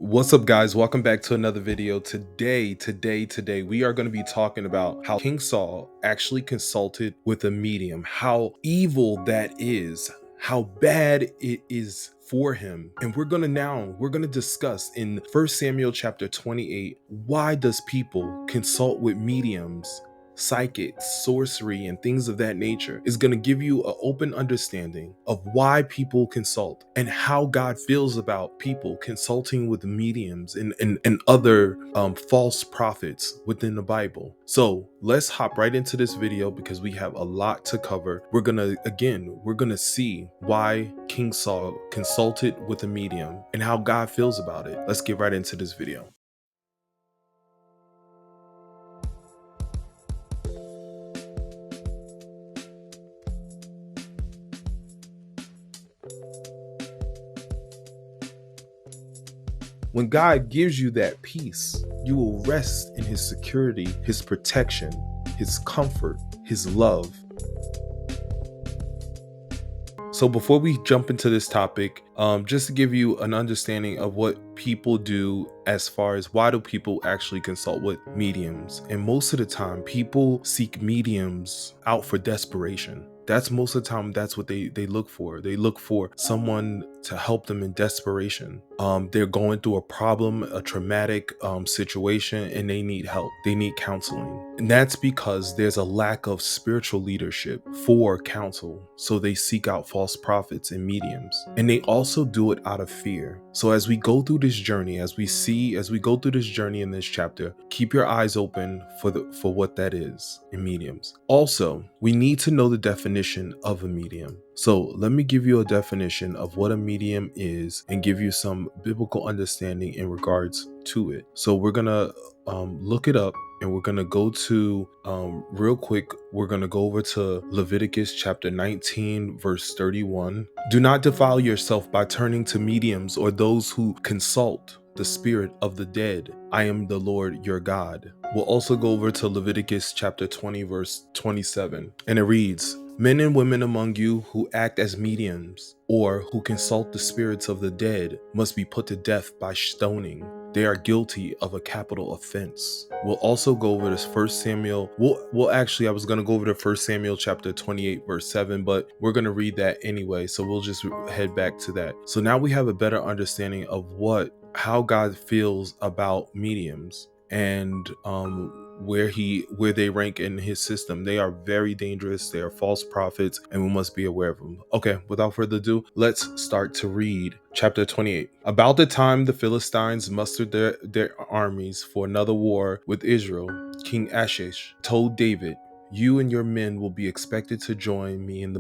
What's up, guys? Welcome back to another video. Today, we are going to be talking about how King Saul actually consulted with a medium, how evil that is, how bad it is for him. And we're going to discuss in 1 Samuel chapter 28, why does people consult with mediums, psychics, sorcery, and things of that nature. Is going to give you an open understanding of why people consult and how God feels about people consulting with mediums and other false prophets within the Bible. So let's hop right into this video because we have a lot to cover. We're gonna see why King Saul consulted with a medium and how God feels about it. Let's get right into this video. When God gives you that peace, you will rest in his security, his protection, his comfort, his love. So before we jump into this topic, just to give you an understanding of what people do as far as why do people actually consult with mediums. And most of the time, people seek mediums out for desperation. That's most of the time, that's what they look for. They look for someone to help them in desperation. They're going through a problem, a traumatic situation, and they need help. They need counseling. And that's because there's a lack of spiritual leadership for counsel. So they seek out false prophets and mediums. And they also do it out of fear. So as we go through this journey, as we go through this journey in this chapter, keep your eyes open for what that is in mediums. Also, we need to know the definition of a medium. So let me give you a definition of what a medium is and give you some biblical understanding in regards to it. So we're gonna look it up, and we're gonna go to real quick. We're gonna go over to Leviticus chapter 19, verse 31. Do not defile yourself by turning to mediums or those who consult the spirit of the dead. I am the Lord your God. We'll also go over to Leviticus chapter 20, verse 27, and it reads, men and women among you who act as mediums or who consult the spirits of the dead must be put to death by stoning. They are guilty of a capital offense. We'll also go over this 1 Samuel. I was going to go over to 1 Samuel chapter 28, verse 7, but we're going to read that anyway. So we'll just head back to that. So now we have a better understanding of how God feels about mediums and where they rank in his system. They are very dangerous. They are false prophets, and we must be aware of them. Okay, without further ado, let's start to read chapter 28. About the time the Philistines mustered their armies for another war with Israel, King Achish told David, you and your men will be expected to join me in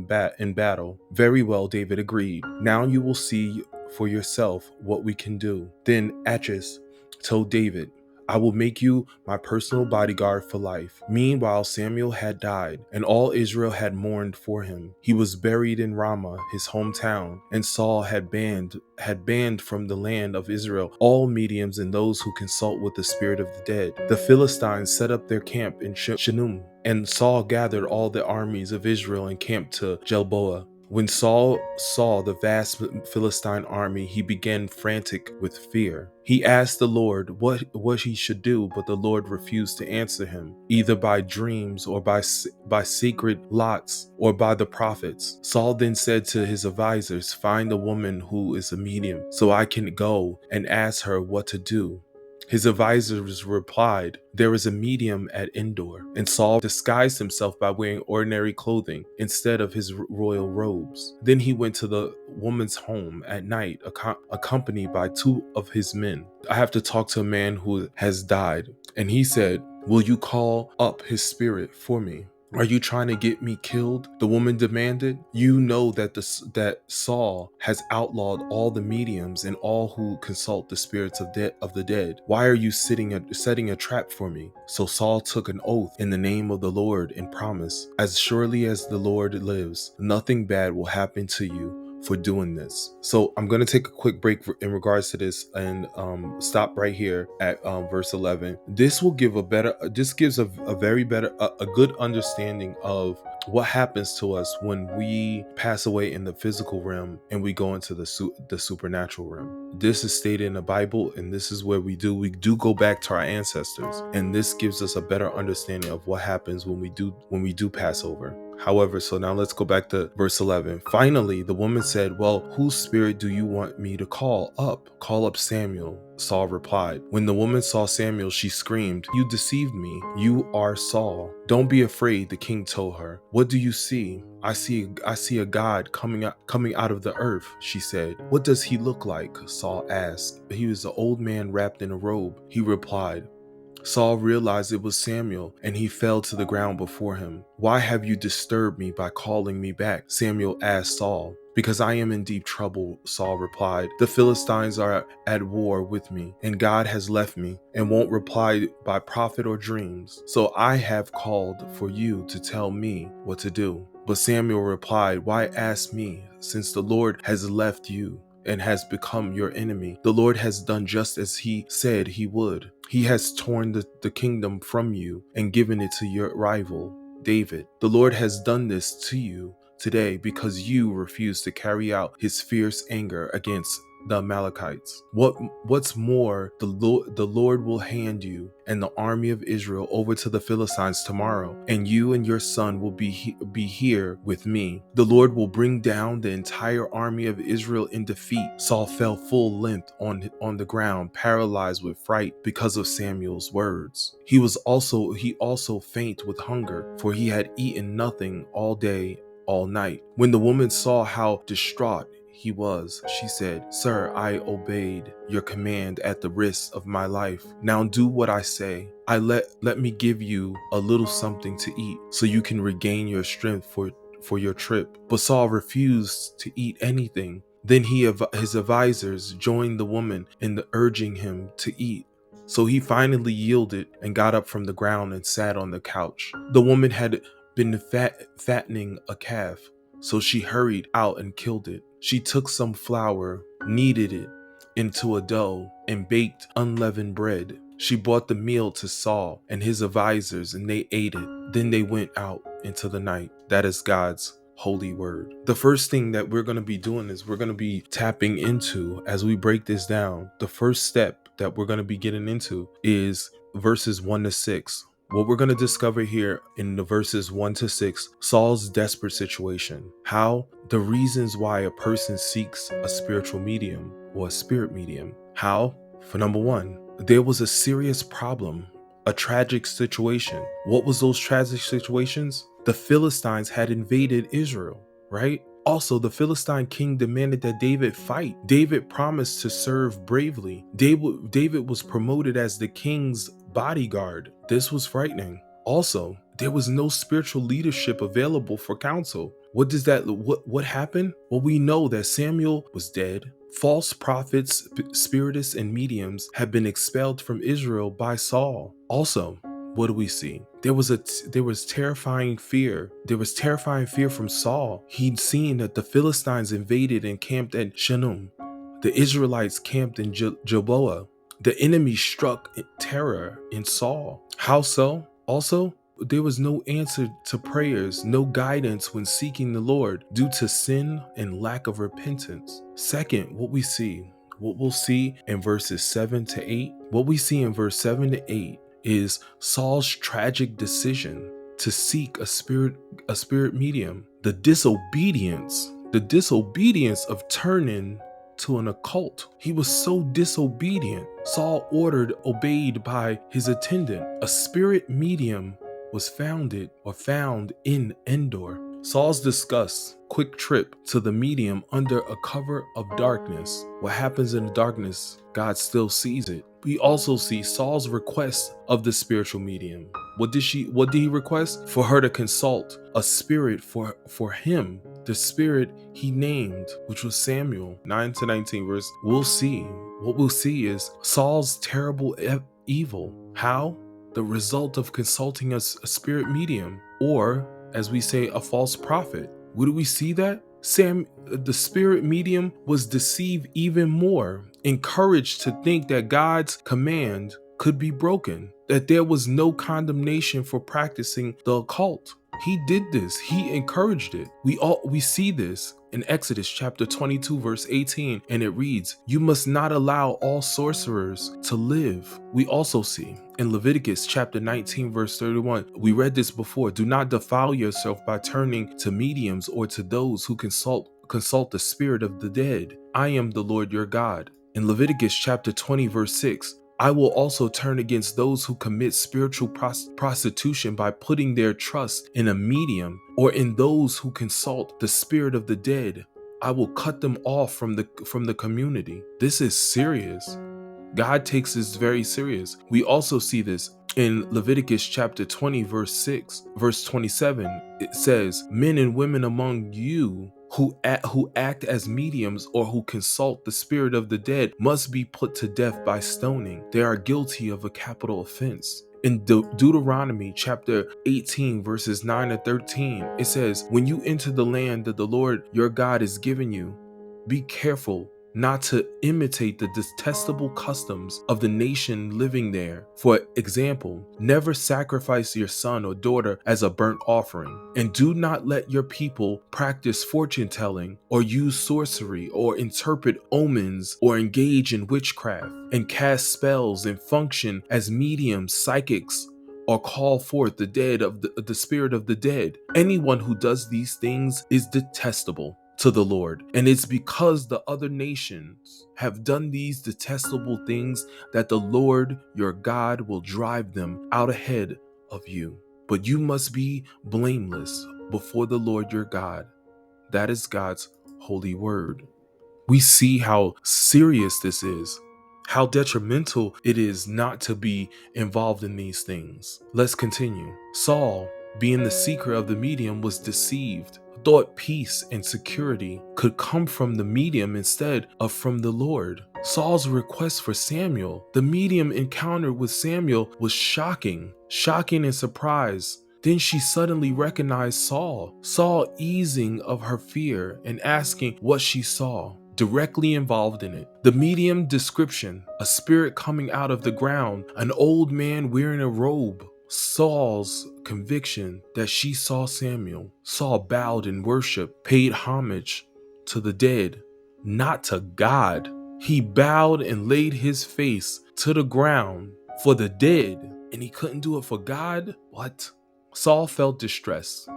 battle. Very well, David agreed. Now you will see for yourself what we can do. Then Achish told David, I will make you my personal bodyguard for life. Meanwhile, Samuel had died, and all Israel had mourned for him. He was buried in Ramah, his hometown, and Saul had banned from the land of Israel all mediums and those who consult with the spirit of the dead. The Philistines set up their camp in Shinum, and Saul gathered all the armies of Israel and camped to Gilboa. When Saul saw the vast Philistine army, he began frantic with fear. He asked the Lord what he should do, but the Lord refused to answer him, either by dreams or by sacred lots or by the prophets. Saul then said to his advisors, find a woman who is a medium, so I can go and ask her what to do. His advisors replied, there is a medium at Endor. And Saul disguised himself by wearing ordinary clothing instead of his royal robes. Then he went to the woman's home at night, accompanied by two of his men. I have to talk to a man who has died. And he said, will you call up his spirit for me? Are you trying to get me killed? The woman demanded. You know that Saul has outlawed all the mediums and all who consult the spirits of the dead. Why are you setting a trap for me? So Saul took an oath in the name of the Lord and promised, as surely as the Lord lives, nothing bad will happen to you, for doing this. So I'm going to take a quick break in regards to this and stop right here at verse 11. This will give this gives a very better, a good understanding of what happens to us when we pass away in the physical realm and we go into the supernatural realm. This is stated in the Bible, and this is where we do go back to our ancestors, and this gives us a better understanding of what happens when we do pass over. However, so now let's go back to verse 11. Finally, the woman said, "Well, whose spirit do you want me to call up? Call up Samuel." Saul replied. When the woman saw Samuel, she screamed, "You deceived me. You are Saul." "Don't be afraid," the king told her. "What do you see?" I see a God coming out of the earth," she said. "What does he look like?" Saul asked. "He was an old man wrapped in a robe," he replied. Saul realized it was Samuel, and he fell to the ground before him. "Why have you disturbed me by calling me back?" Samuel asked Saul. "Because I am in deep trouble," Saul replied. "The Philistines are at war with me, and God has left me and won't reply by prophet or dreams. So I have called for you to tell me what to do." But Samuel replied, "Why ask me, since the Lord has left you and has become your enemy? The Lord has done just as he said he would. He has torn the kingdom from you and given it to your rival, David. The Lord has done this to you today because you refused to carry out his fierce anger against the Amalekites. What's more, the Lord will hand you and the army of Israel over to the Philistines tomorrow, and you and your son will be here with me. The Lord will bring down the entire army of Israel in defeat." Saul fell full length on the ground, paralyzed with fright because of Samuel's words. He also fainted with hunger, for he had eaten nothing all day, all night. When the woman saw how distraught he was, she said, "Sir, I obeyed your command at the risk of my life. Now do what I say. Let me give you a little something to eat so you can regain your strength for your trip." But Saul refused to eat anything. Then his advisors joined the woman in the urging him to eat. So he finally yielded and got up from the ground and sat on the couch. The woman had been fattening a calf, so she hurried out and killed it. She took some flour, kneaded it into a dough, and baked unleavened bread. She brought the meal to Saul and his advisors, and they ate it. Then they went out into the night. That is God's holy word. The first thing that we're going to be doing is we're going to be tapping into, as we break this down, the first step that we're going to be getting into is verses 1 to 6. What we're going to discover here in the verses 1 to 6, Saul's desperate situation. How? The reasons why a person seeks a spiritual medium or a spirit medium. How? For number one, there was a serious problem, a tragic situation. What was those tragic situations? The Philistines had invaded Israel, right? Also, the Philistine king demanded that David fight. David promised to serve bravely. David was promoted as the king's bodyguard. This was frightening. Also, there was no spiritual leadership available for counsel. What happened? Well, we know that Samuel was dead. False prophets, spiritists, and mediums had been expelled from Israel by Saul. Also, what do we see? There was terrifying fear. There was terrifying fear from Saul. He'd seen that the Philistines invaded and camped at Shunem. The Israelites camped in Gilboa. The enemy struck terror in Saul. How so? Also, there was no answer to prayers, no guidance when seeking the Lord due to sin and lack of repentance. Second, what we'll see in verses 7 to 8, what we see in verse 7 to 8 is Saul's tragic decision to seek a spirit medium. The disobedience of turning to an occult. He was so disobedient. Saul obeyed by his attendant. A spirit medium was found in Endor. Saul's disgust, quick trip to the medium under a cover of darkness. What happens in the darkness, God still sees it. We also see Saul's request of the spiritual medium. What did he request? For her to consult a spirit for him, the spirit he named, which was Samuel. 9 to 19 verse. What we'll see is Saul's terrible evil. How? The result of consulting a spirit medium, or as we say, a false prophet. Where do we see that? The spirit medium was deceived even more, encouraged to think that God's command could be broken, that there was no condemnation for practicing the occult. He did this. He encouraged it. We see this in Exodus chapter 22 verse 18, and it reads, "You must not allow all sorcerers to live." We also see in Leviticus chapter 19 verse 31, we read this before, "Do not defile yourself by turning to mediums or to those who consult the spirit of the dead. I am the Lord your God." In Leviticus chapter 20 verse 6, "I will also turn against those who commit spiritual prostitution by putting their trust in a medium or in those who consult the spirit of the dead. I will cut them off from the community." This is serious. God takes this very serious. We also see this in Leviticus chapter 20 verse 27. It says, "Men and women among you who act as mediums or who consult the spirit of the dead must be put to death by stoning. They are guilty of a capital offense." In Deuteronomy chapter 18 verses 9 to 13, it says, "When you enter the land that the Lord your God is giving you, be careful not to imitate the detestable customs of the nation living there. For example, never sacrifice your son or daughter as a burnt offering, and do not let your people practice fortune telling or use sorcery or interpret omens or engage in witchcraft and cast spells and function as mediums, psychics, or call forth the dead of the spirit of the dead. Anyone who does these things is detestable to the Lord. And it's because the other nations have done these detestable things that the Lord your God will drive them out ahead of you. But you must be blameless before the Lord your God." That is God's holy word. We see how serious this is, how detrimental it is not to be involved in these things. Let's continue. Saul, being the seeker of the medium, was deceived, thought peace and security could come from the medium instead of from the Lord. Saul's request for Samuel, the medium encounter with Samuel, was shocking and surprise. Then she suddenly recognized Saul easing of her fear and asking what she saw, directly involved in it. The medium description, a spirit coming out of the ground, an old man wearing a robe. Saul's conviction that she saw Samuel. Saul bowed in worship, paid homage to the dead, not to God. He bowed and laid his face to the ground for the dead, and he couldn't do it for God? What? Saul felt distress,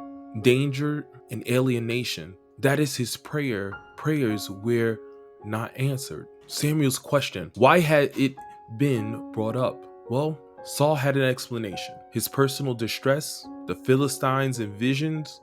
danger, and alienation. That is his prayer. Prayers were not answered. Samuel's question, why had it been brought up? Well, Saul had an explanation. His personal distress, the Philistines' invasions,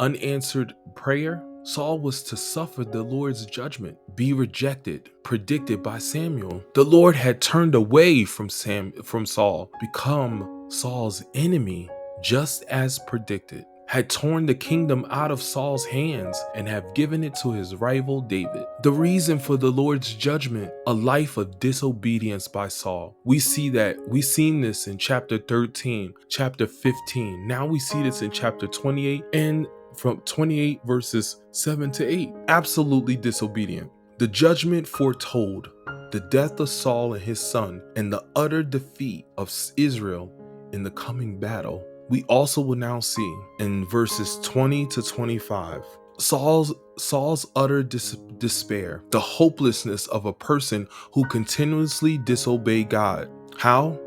unanswered prayer. Saul was to suffer the Lord's judgment, be rejected, predicted by Samuel. The Lord had turned away from Saul, become Saul's enemy, just as predicted, had torn the kingdom out of Saul's hands and have given it to his rival David. The reason for the Lord's judgment, a life of disobedience by Saul. We've seen this in chapter 13, chapter 15. Now we see this in chapter 28 and from 28 verses 7 to 8. Absolutely disobedient. The judgment foretold the death of Saul and his son and the utter defeat of Israel in the coming battle. We also will now see in verses 20 to 25 Saul's utter despair, the hopelessness of a person who continuously disobey God. How?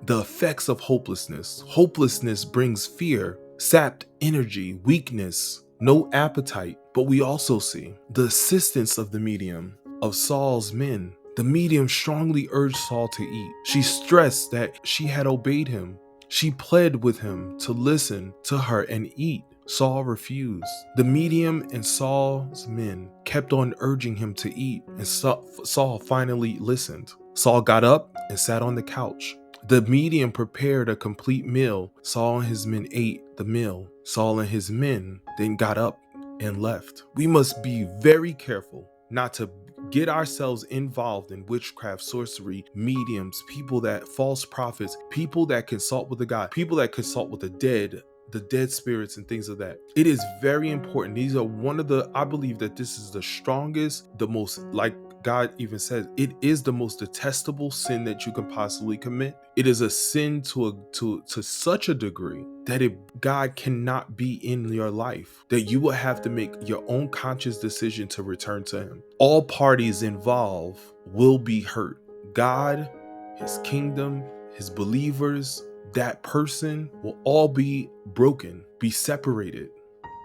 The effects of hopelessness. Hopelessness brings fear, sapped energy, weakness, no appetite. But we also see the assistance of the medium, of Saul's men. The medium strongly urged Saul to eat. She stressed that she had obeyed him. She pled with him to listen to her and eat. Saul refused. The medium and Saul's men kept on urging him to eat, and Saul finally listened. Saul got up and sat on the couch. The medium prepared a complete meal. Saul and his men ate the meal. Saul and his men then got up and left. We must be very careful not to get ourselves involved in witchcraft, sorcery, mediums, false prophets, people that consult with the God, people that consult with the dead, the dead spirits and things of that. It is very important. These are one of the, I believe that this is the strongest, the most, like God even says, it is the most detestable sin that you can possibly commit. It is a sin to such a degree that God cannot be in your life, that you will have to make your own conscious decision to return to him. All parties involved will be hurt. God, his kingdom, his believers, that person will all be broken, be separated.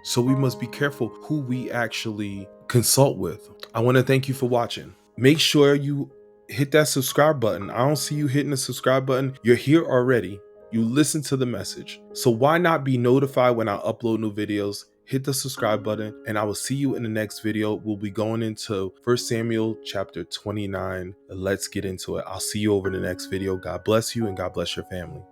So we must be careful who we actually consult with. I want to thank you for watching. Make sure you hit that subscribe button. I don't see you hitting the subscribe button. You're here already. You listen to the message. So why not be notified when I upload new videos? Hit the subscribe button, and I will see you in the next video. We'll be going into 1 Samuel chapter 29. Let's get into it. I'll see you over in the next video. God bless you, and God bless your family.